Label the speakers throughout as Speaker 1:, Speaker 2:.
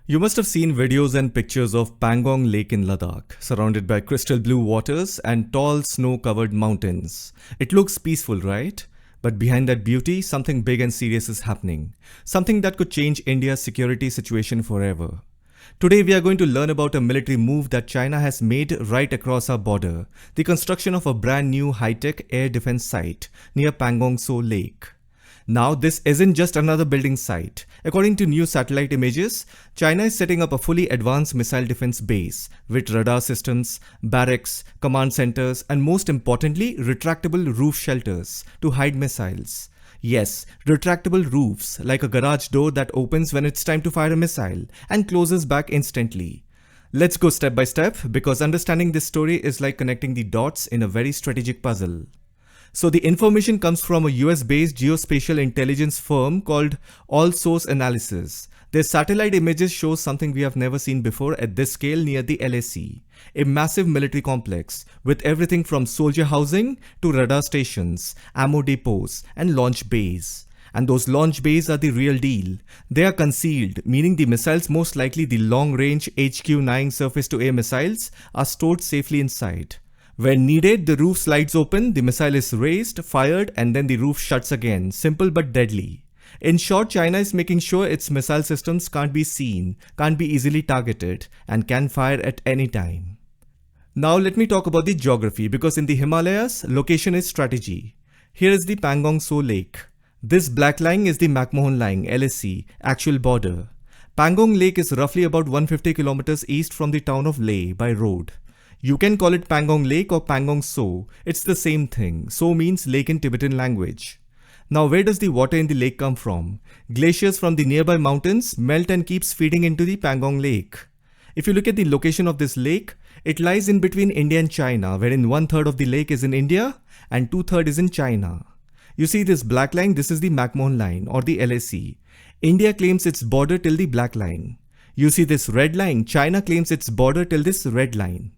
Speaker 1: You must have seen videos and pictures of Pangong Lake in Ladakh, surrounded by crystal blue waters and tall snow-covered mountains. It looks peaceful, right? But behind that beauty, something big and serious is happening. Something that could change India's security situation forever. Today we are going to learn about a military move that China has made right across our border, the construction of a brand new high-tech air defense site near Pangong Tso Lake. Now, this isn't just another building site. According to new satellite images, China is setting up a fully advanced missile defense base with radar systems, barracks, command centers, and most importantly, retractable roof shelters to hide missiles. Yes, retractable roofs, like a garage door that opens when it's time to fire a missile and closes back instantly. Let's go step by step because understanding this story is like connecting the dots in a very strategic puzzle. So the information comes from a US-based geospatial intelligence firm called All Source Analysis. Their satellite images show something we have never seen before at this scale near the LAC. A massive military complex with everything from soldier housing to radar stations, ammo depots, and launch bays. And those launch bays are the real deal. They are concealed, meaning the missiles, most likely the long-range HQ-9 surface-to-air missiles, are stored safely inside. When needed, the roof slides open, the missile is raised, fired, and then the roof shuts again. Simple but deadly. In short, China is making sure its missile systems can't be seen, can't be easily targeted, and can fire at any time. Now let me talk about the geography, because in the Himalayas, location is strategy. Here is the Pangong Tso Lake. This black line is the McMahon Line, LAC, actual border. Pangong Lake is roughly about 150 kilometers east from the town of Leh by road. You can call it Pangong Lake or Pangong Tso. It's the same thing. Tso means lake in Tibetan language. Now where does the water in the lake come from? Glaciers from the nearby mountains melt and keeps feeding into the Pangong Lake. If you look at the location of this lake, it lies in between India and China, wherein 1/3 of the lake is in India and 2/3 is in China. You see this black line, this is the McMahon Line or the LAC. India claims its border till the black line. You see this red line, China claims its border till this red line.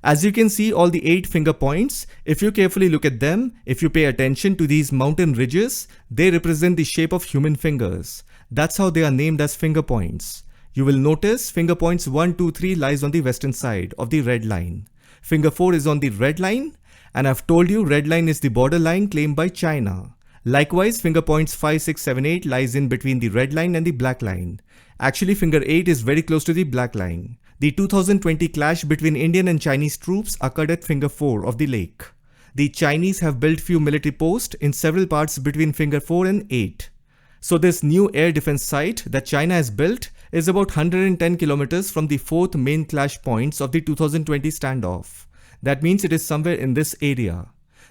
Speaker 1: As you can see all the 8 finger points, if you carefully look at them, if you pay attention to these mountain ridges, they represent the shape of human fingers. That's how they are named as finger points. You will notice finger points 1, 2, 3 lies on the western side of the red line. Finger 4 is on the red line, and I've told you red line is the border line claimed by China. Likewise, finger points 5, 6, 7, 8 lies in between the red line and the black line. Actually, finger 8 is very close to the black line. The 2020 clash between Indian and Chinese troops occurred at finger 4 of the lake. The Chinese have built few military posts in several parts between finger 4 and 8. So this new air defense site that China has built is about 110 kilometers from the 4th main clash points of the 2020 standoff. That means it is somewhere in this area.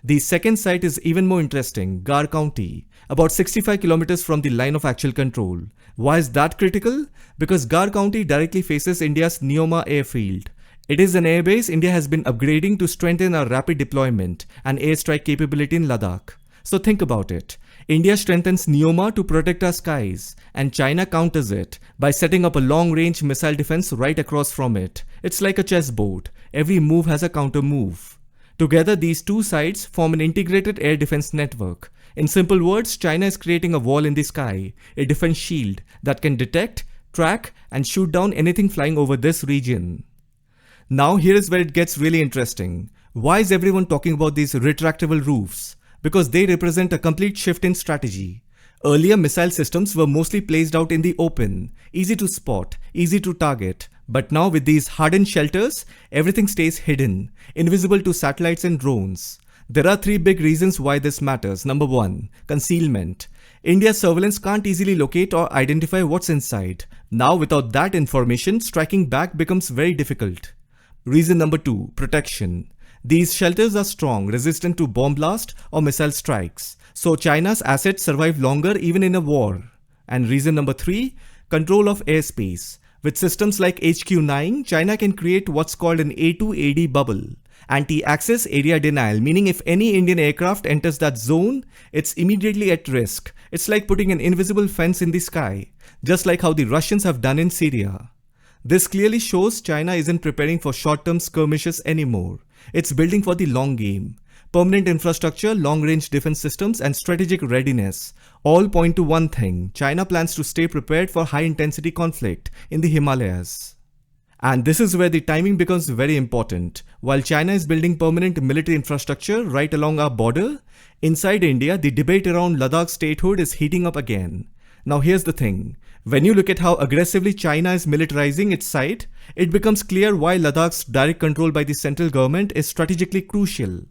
Speaker 1: The second site is even more interesting, Gar County, about 65 kilometers from the line of actual control. Why is that critical? Because Gar County directly faces India's Neoma airfield. It is an airbase India has been upgrading to strengthen our rapid deployment and airstrike capability in Ladakh. So think about it. India strengthens Neoma to protect our skies, and China counters it by setting up a long-range missile defense right across from it. It's like a chessboard. Every move has a counter move. Together, these two sides form an integrated air defense network. In simple words, China is creating a wall in the sky, a defense shield that can detect, track, and shoot down anything flying over this region. Now, here is where it gets really interesting. Why is everyone talking about these retractable roofs? Because they represent a complete shift in strategy. Earlier, missile systems were mostly placed out in the open, easy to spot, easy to target. But now with these hardened shelters, everything stays hidden, invisible to satellites and drones. There are 3 big reasons why this matters. Number 1, concealment. India's surveillance can't easily locate or identify what's inside. Now without that information, striking back becomes very difficult. Reason number 2, protection. These shelters are strong, resistant to bomb blast or missile strikes. So China's assets survive longer even in a war. And reason number 3, control of airspace. With systems like HQ-9, China can create what's called an A2AD bubble. Anti-access area denial, meaning if any Indian aircraft enters that zone, it's immediately at risk. It's like putting an invisible fence in the sky, just like how the Russians have done in Syria. This clearly shows China isn't preparing for short-term skirmishes anymore. It's building for the long game. permanent infrastructure, long-range defense systems, and strategic readiness all point to one thing: China plans to stay prepared for high-intensity conflict in the Himalayas. And this is where the timing becomes very important. While China is building permanent military infrastructure right along our border, inside India, the debate around Ladakh statehood is heating up again. Now here's the thing. When you look at how aggressively China is militarizing its site, it becomes clear why Ladakh's direct control by the central government is strategically crucial.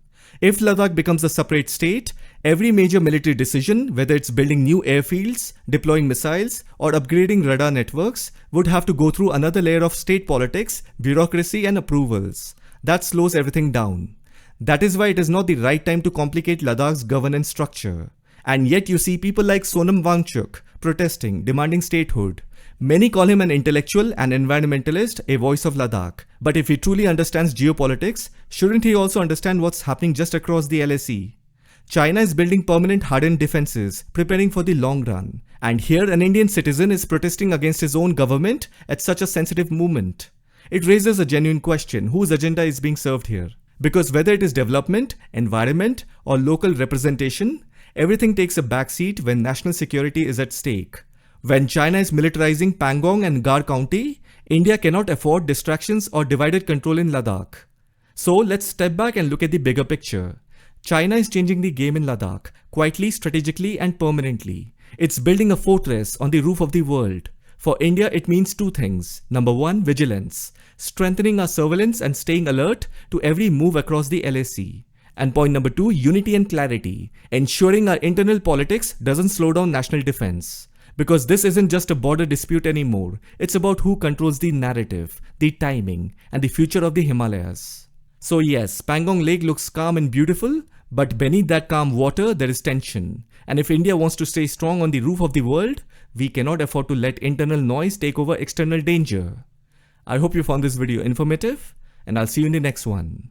Speaker 1: If Ladakh becomes a separate state, every major military decision, whether it's building new airfields, deploying missiles, or upgrading radar networks, would have to go through another layer of state politics, bureaucracy, and approvals. That slows everything down. That is why it is not the right time to complicate Ladakh's governance structure. And yet you see people like Sonam Wangchuk protesting, demanding statehood. Many call him an intellectual and environmentalist, a voice of Ladakh. But if he truly understands geopolitics, shouldn't he also understand what's happening just across the LAC? China is building permanent hardened defenses, preparing for the long run. And here an Indian citizen is protesting against his own government at such a sensitive moment. It raises a genuine question: whose agenda is being served here? Because whether it is development, environment, or local representation, everything takes a backseat when national security is at stake. When China is militarizing Pangong and Gar County, India cannot afford distractions or divided control in Ladakh. So let's step back and look at the bigger picture. China is changing the game in Ladakh, quietly, strategically, and permanently. It's building a fortress on the roof of the world. For India, it means two things. Number one, vigilance, strengthening our surveillance and staying alert to every move across the LAC. And point number two, unity and clarity, ensuring our internal politics doesn't slow down national defense. Because this isn't just a border dispute anymore, it's about who controls the narrative, the timing, and the future of the Himalayas. So yes, Pangong Lake looks calm and beautiful, but beneath that calm water there is tension. And if India wants to stay strong on the roof of the world, we cannot afford to let internal noise take over external danger. I hope you found this video informative, and I'll see you in the next one.